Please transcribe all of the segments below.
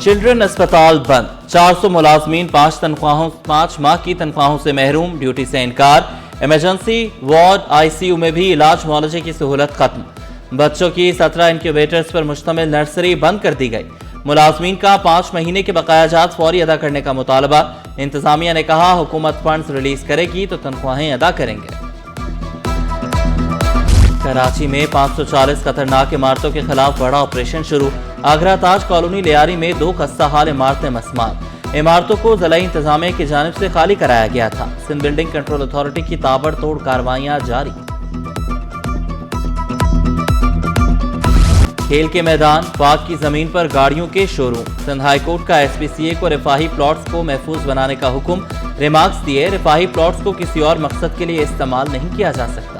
Children अस्पताल बंद, 400 मुलाजमीन 5 माह की तनख्वाहों से महरूम, ड्यूटी से इनकार। इमरजेंसी वार्ड ICU में भी इलाज मुआलजे की सहूलत खत्म। बच्चों की 17 इंक्यूबेटर्स पर मुश्तमिल नर्सरी बंद कर दी गई। मुलाजमीन का 5 महीने के बकायाजात फौरी अदा करने का मुतालबा। इंतजामिया ने कहा हुकूमत फंड्स रिलीज करेगी तो तनख्वाहें अदा करेंगे। कराची में 540 खतरनाक इमारतों के खिलाफ बड़ा ऑपरेशन शुरू। आगरा ताज कॉलोनी लियारी में 2 खस्ता हाल इमारतें मस्मार। इमारतों को ज़िला इंतजामिया की जानिब से खाली कराया गया था। सिंध बिल्डिंग कंट्रोल अथॉरिटी की ताबड़तोड़ कार्रवाइयां जारी। खेल के मैदान, पाक की जमीन पर गाड़ियों के शोरूम। सिंध हाई कोर्ट का SPCA को रिफाही प्लॉट्स को महफूज बनाने का हुक्म। रिमार्क्स दिए, रिफाही प्लॉट्स को किसी और मकसद के लिए इस्तेमाल नहीं किया जा सकता।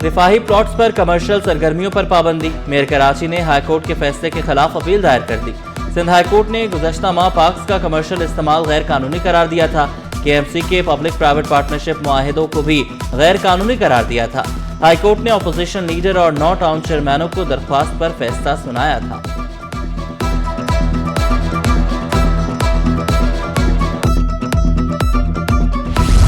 रिफाही प्लॉट्स पर कमर्शियल सरगर्मियों पर पाबंदी। मेयर कराची ने हाई कोर्ट के फैसले के खिलाफ अपील दायर कर दी। सिंध हाई कोर्ट ने गुज़श्ता माह पार्क्स का कमर्शियल इस्तेमाल गैर कानूनी करार दिया था। KMC के पब्लिक प्राइवेट पार्टनरशिप मुआहिदों को भी गैर कानूनी करार दिया था। हाई कोर्ट ने अपोजिशन लीडर और 9 टाउन चेयरमैनों को दरख्वास्त पर फैसला सुनाया था।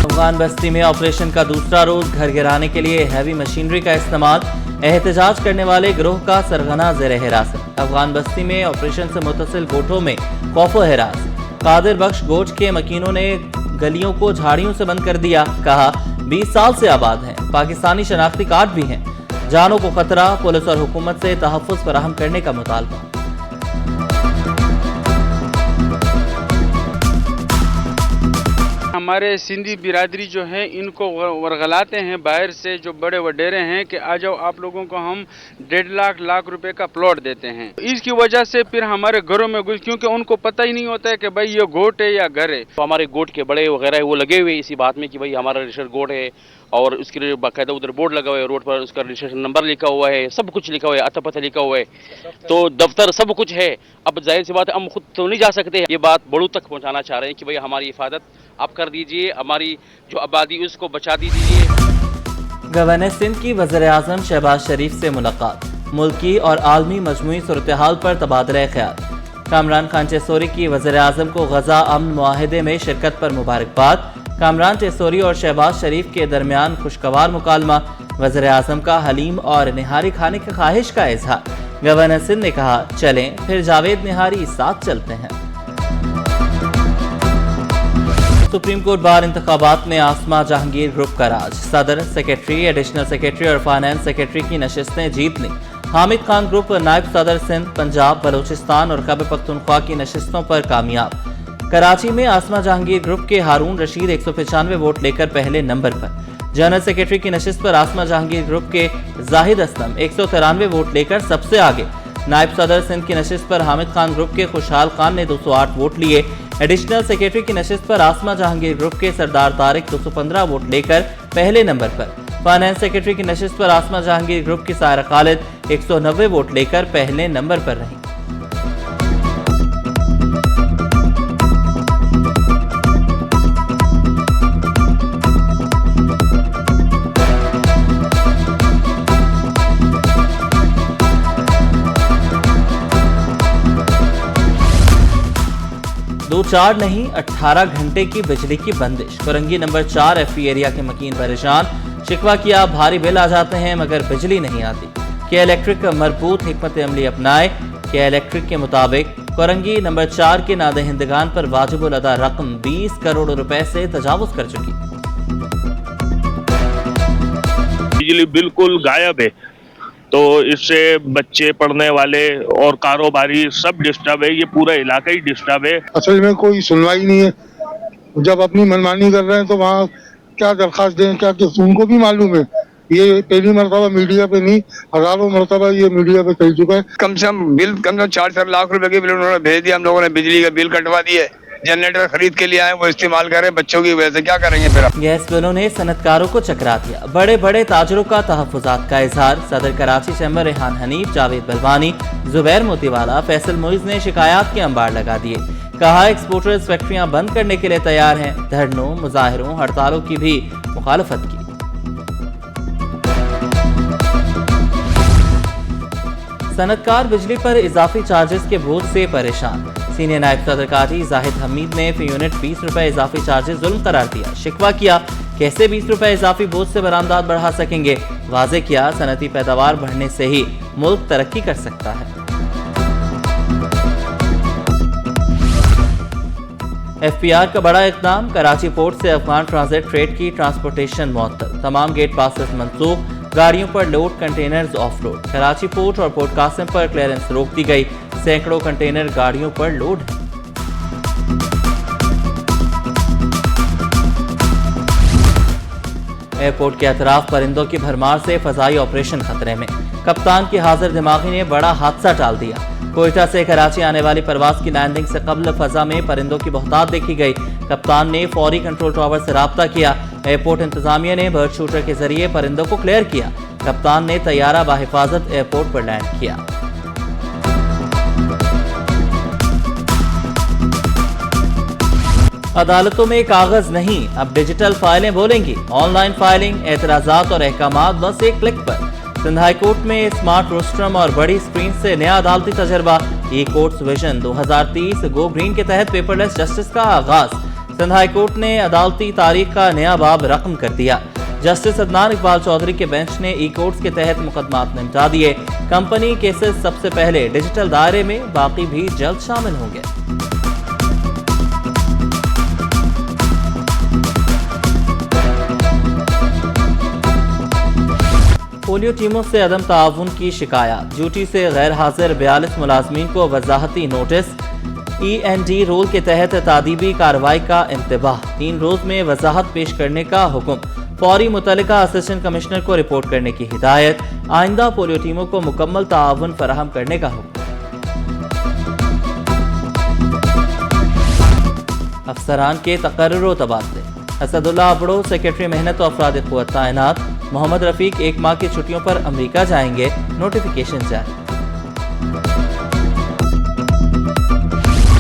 अफगान बस्ती में ऑपरेशन का दूसरा रोज, घर गिराने के लिए हैवी मशीनरी का इस्तेमाल। एहतजाज करने वाले गिरोह का सरगना ज़ेर हिरासत। अफगान बस्ती में ऑपरेशन से मुतसिल गोठों में खौफ हिरास। कादिर बख्श गोठ के मकीनों ने गलियों को झाड़ियों से बंद कर दिया। कहा 20 साल से आबाद हैं, पाकिस्तानी शनाख्ती कार्ड भी हैं। जानों को खतरा, पुलिस और हुकूमत से तहफ़्फ़ुज़ फराहम करने का मुतालबा। हमारे सिंधी बिरादरी जो है इनको वरगलाते हैं बाहर से, जो बड़े वडेरे हैं कि आ जाओ आप लोगों को हम 1.5 लाख रुपए का प्लॉट देते हैं। इसकी वजह से फिर हमारे घरों में घुस, क्योंकि उनको पता ही नहीं होता है कि भाई ये गोट है या घर है। तो हमारे गोट के बड़े वगैरह वो लगे हुए इसी बात में कि भाई हमारा रजिस्टर्ड गोट है और उसके लिए बाकायदा उधर बोर्ड लगा हुआ है, रोड पर उसका रजिस्ट्रेशन नंबर लिखा हुआ है, सब कुछ लिखा हुआ है, अता पता लिखा हुआ है, तो दफ्तर सब कुछ है। अब जाहिर सी बात है हम खुद तो नहीं जा सकते। ये बात बड़ों तक पहुंचाना चाह रहे हैं कि भाई हमारी हिफाजत आप कर दीजिए, हमारी जो आबादी उसको बचा दीजिए। गवर्नर सिंध की वज़ीर-ए-आज़म शहबाज शरीफ से मुलाकात। मुल्की और आलमी मजमूई सूरत-ए-हाल पर तबादला ख्याल। कामरान खान टेसोरी की वज़ीर-ए-आज़म को गजा अमन मुआहिदे में शिरकत पर मुबारकबाद। कामरान टेसोरी और शहबाज शरीफ के दरमियान खुशगवार मुकालमा। वज़ीर-ए-आज़म का हलीम और निहारी खाने की ख्वाहिश का इजहार। गवर्नर सिंध ने कहा चलें फिर जावेद निहारी साथ चलते हैं। सुप्रीम कोर्ट बार इंतखाबात में आसमा जहांगीर ग्रुप का राज। सदर, सेक्रेटरी, एडिशनल सेक्रेटरी और फाइनेंस सेक्रेटरी की नशिस्तें जीत ली। हामिद खान ग्रुप नायब सदर सिंध, पंजाब, बलोचिस्तान और खैबर पख्तूनख्वा की नशिस्तों पर कामयाब। कराची में आसमा जहांगीर ग्रुप के हारून रशीद 195 वोट लेकर पहले नंबर पर। जनरल सेक्रेटरी की नशिस्त पर आसमा जहांगीर ग्रुप के जाहिद असलम 193 वोट लेकर सबसे आगे। नायब सदर सिंध की नशिस्त पर हामिद खान ग्रुप के खुशहाल खान ने 208 वोट लिए। एडिशनल सेक्रेटरी की नशिस्त पर आसमा जहांगीर ग्रुप के सरदार तारिक 215 वोट लेकर पहले नंबर पर। फाइनेंस सेक्रेटरी की नशिस्त पर आसमा जहांगीर ग्रुप की सायरा खालिद 190 वोट लेकर पहले नंबर पर रही। दो 4 नहीं 18 घंटे की बिजली की बंदिश। कोरंगी नंबर 4 FE एरिया के मकीन परेशान। शिकवा किया भारी बिल आ जाते हैं मगर बिजली नहीं आती। के इलेक्ट्रिक मरबूत हिकमत अमली अपनाए। के इलेक्ट्रिक के मुताबिक कोरंगी नंबर 4 के नादहिंदगान पर वाजिबुल अदा रकम 20 करोड़ रुपए से तजावुज कर चुकी। बिजली बिल्कुल गायब है, तो इससे बच्चे पढ़ने वाले और कारोबारी सब डिस्टर्ब है। ये पूरा इलाका ही डिस्टर्ब है। असल में कोई सुनवाई नहीं है। जब अपनी मनमानी कर रहे हैं तो वहाँ क्या दरखास्त दें, क्या किस उनको भी मालूम है। ये पहली मरतबा मीडिया पे नहीं, हजारों मरतबा ये मीडिया पे कह चुका है। कम से कम बिल 4 लाख रुपए के बिल उन्होंने भेज दिया। हम लोगों ने बिजली का बिल कटवा दिए। जनरेटर खरीद के लिए आए, वो इस्तेमाल करें, बच्चों की वजह से क्या करेंगे फिर। गैस बिलों ने सनतकारों को चकरा दिया। बड़े बड़े ताजरों का तहफ़्फ़ुज़ात का इजहार। सदर कराची चैम्बर रेहान हनीफ, जावेद बलवानी, जुबैर मोतीवाला, फैसल मोइज ने शिकायत के अंबार लगा दिए। कहा एक्सपोर्टर्स फैक्ट्रियां बंद करने के लिए तैयार हैं। धरनों, मुजाहिरों, हड़तालों की भी मुखालफत की। सनतकार बिजली पर इजाफी चार्जेस के बोझ से परेशान। सीनियर नायब सदर काजी जाहिद हमीद ने फी यूनिट 20 रुपए इजाफी चार्जेस जुल्म करार दिया। शिकवा किया, कैसे 20 रुपए इजाफी बोझ से बरामदात बढ़ा सकेंगे। वाजे किया, सनती पैदावार बढ़ने से ही मुल्क तरक्की कर सकता है। FPR का बड़ा इक़दाम, कराची पोर्ट से अफगान ट्रांजिट ट्रेड की ट्रांसपोर्टेशन मुअत्तल, तमाम गेट पासेस मंसूख, गाड़ियों पर load, containers of road. Karachi port और पोर्ट कासिम पर क्लियरेंस रोक दी गई, सैकड़ों कंटेनर गाड़ियों पर लोड है। एयरपोर्ट के अतराफ परिंदों की भरमार से फजाई ऑपरेशन खतरे में, कप्तान की हाजिर दिमागी ने बड़ा हादसा टाल दिया। कोयटा से कराची आने वाली परवाज की लैंडिंग से कबल फजा में परिंदों की बहुतायत देखी गई। कप्तान ने फौरी कंट्रोल टावर से राब्ता किया। एयरपोर्ट इंतजामिया ने बर्ड शूटर के जरिए परिंदों को क्लियर किया। कप्तान ने तैयारा बाहिफाजत एयरपोर्ट पर लैंड किया। अदालतों में कागज नहीं, अब डिजिटल फाइलें बोलेंगी। ऑनलाइन फाइलिंग, एतराजात और अहकामात बस एक क्लिक पर। सिंध हाई कोर्ट में स्मार्ट रोस्ट्रम और बड़ी स्क्रीन से नया अदालती तजर्बा। ई कोर्ट्स विजन 2030 गो ग्रीन के तहत पेपरलेस जस्टिस का आगाज। सिंध हाई कोर्ट ने अदालती तारीख का नया बाब रकम कर दिया। जस्टिस अदनान इकबाल चौधरी के बेंच ने ई कोर्ट्स के तहत मुकदमात निपटा दिए। कंपनी केसेस सबसे पहले डिजिटल दायरे में, बाकी भी जल्द शामिल होंगे। पोलियो टीमों से अदम ताउन की शिकायत। ड्यूटी से गैर हाजिर 42 मुलाजमीन को वजाहती नोटिस। END रोल के तहत तादीबी कार्रवाई का इंतबाह। 3 रोज में वजाहत पेश करने का हुक्म। फौरी मुतल्लिका असिस्टेंट कमिश्नर को रिपोर्ट करने की हिदायत। आइंदा पोलियो टीमों को मुकम्मल ताउन फराहम करने का हुक्म। अफसरान के तकर्रुर व तबादले। असदुल्ला अबड़ो सेक्रेटरी मेहनत और अफराद क़ुव्वत तैनात। मोहम्मद रफीक 1 माह की छुट्टियों पर अमेरिका जाएंगे, नोटिफिकेशन जारी।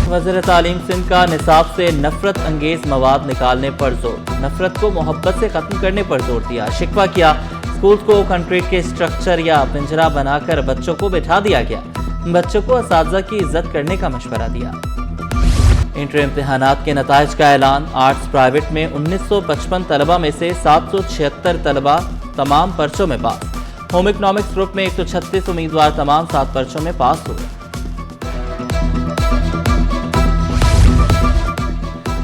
वज़ीर तालीम सिंध का निसाब से नफरत अंगेज मवाद निकालने पर जोर। नफरत को मोहब्बत से खत्म करने पर जोर दिया। शिकवा किया, स्कूल को कंक्रीट के स्ट्रक्चर या पिंजरा बनाकर बच्चों को बिठा दिया गया। बच्चों को असातिज़ा की इज्जत करने का मशवरा दिया। इंटर इम्तिहानात के नताइज का ऐलान। आर्ट्स प्राइवेट में 1955 तलबा में से 776 तलबा तमाम पर्चों में पास। होम इकनॉमिक्स ग्रुप में 136 उम्मीदवार तमाम 7 पर्चों में पास हुए।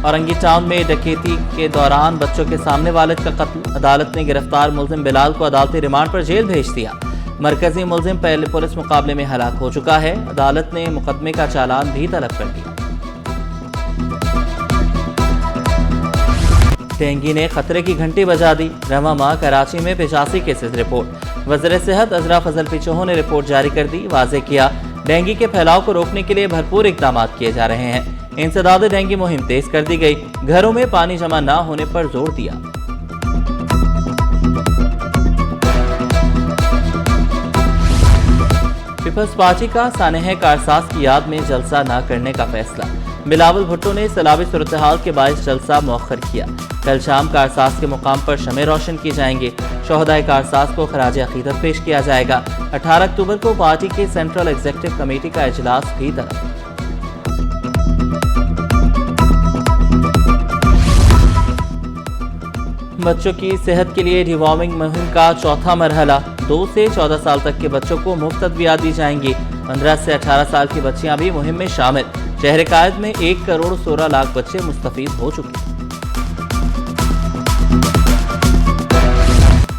औरंगी टाउन में डकैती के दौरान बच्चों के सामने वालिद का कत्ल। अदालत ने गिरफ्तार मुलजिम बिलाल को अदालती रिमांड पर जेल भेज दिया। मरकजी मुलजिम पहले पुलिस मुकाबले में हलाक हो चुका है। अदालत ने मुकदमे का चालान भी तलब कर दिया। डेंगू ने खतरे की घंटी बजा दी। रवा माह कराची में 85 केसेस रिपोर्ट। वज़ीर सेहत अजरा फजल पिचोहो ने रिपोर्ट जारी कर दी। वाज़े किया, डेंगू के फैलाव को रोकने के लिए भरपूर इक़दाम किए जा रहे हैं। इंसदाद डेंगू मुहिम तेज कर दी गई। घरों में पानी जमा न होने पर जोर दिया। पीपल्स पार्टी का सानेह कारसाज की याद में जलसा न करने का फैसला। बिलावल भुट्टो ने सैलाबी सूरत-ए-हाल के बायस जलसा मौखर किया। कल शाम कारसाज के मुकाम पर शमे रोशन की जाएंगे। शोहदाए कारसाज को खराज अकीदत पेश किया जाएगा। 18 अक्टूबर को पार्टी के सेंट्रल एग्जीक्यूटिव कमेटी का इजलास भी तलब। बच्चों की सेहत के लिए डिवॉर्मिंग मुहिम का चौथा मरहला। 2 से 14 साल तक के बच्चों को मुफ्त अद्वियात दी जाएंगी। 15 से 18 साल की बच्चियां भी मुहिम में शामिल। शहर कायद में 1 करोड़ 16 लाख बच्चे मुस्तफीद हो चुके।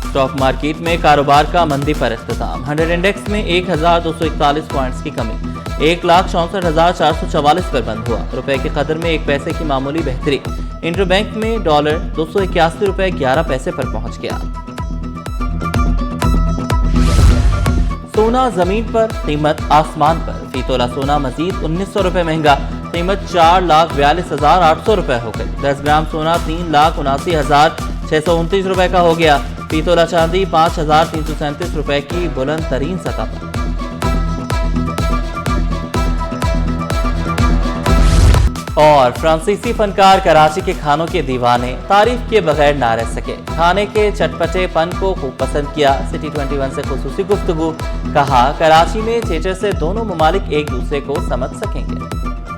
स्टॉक मार्केट में कारोबार का मंदी पर इख्तिताम। 100 इंडेक्स में 1241 पॉइंट्स की कमी 1,64,444 पर बंद हुआ। रुपए के कदर में 1 पैसे की मामूली बेहतरी। इंटरबैंक में डॉलर 281 रुपए 11 पैसे पर पहुंच गया। सोना जमीन पर, कीमत आसमान पर। फी तोला सोना मजीद 1900 रुपए महंगा। कीमत 4,42,800 रुपए हो गई। 10 ग्राम सोना 3,79,629 रुपए का हो गया। फी तोला चांदी 5,337 रुपए की बुलंद तरीन सतह पर। और फ्रांसीसी फनकार कराची के खानों के दीवाने तारीफ के बगैर ना रह सके। खाने के चटपटेपन को खूब पसंद किया। सिटी 21 से खुसूसी गुफ्तगू, कहा कराची में थिएटर से दोनों ममालिक एक दूसरे को समझ सकेंगे।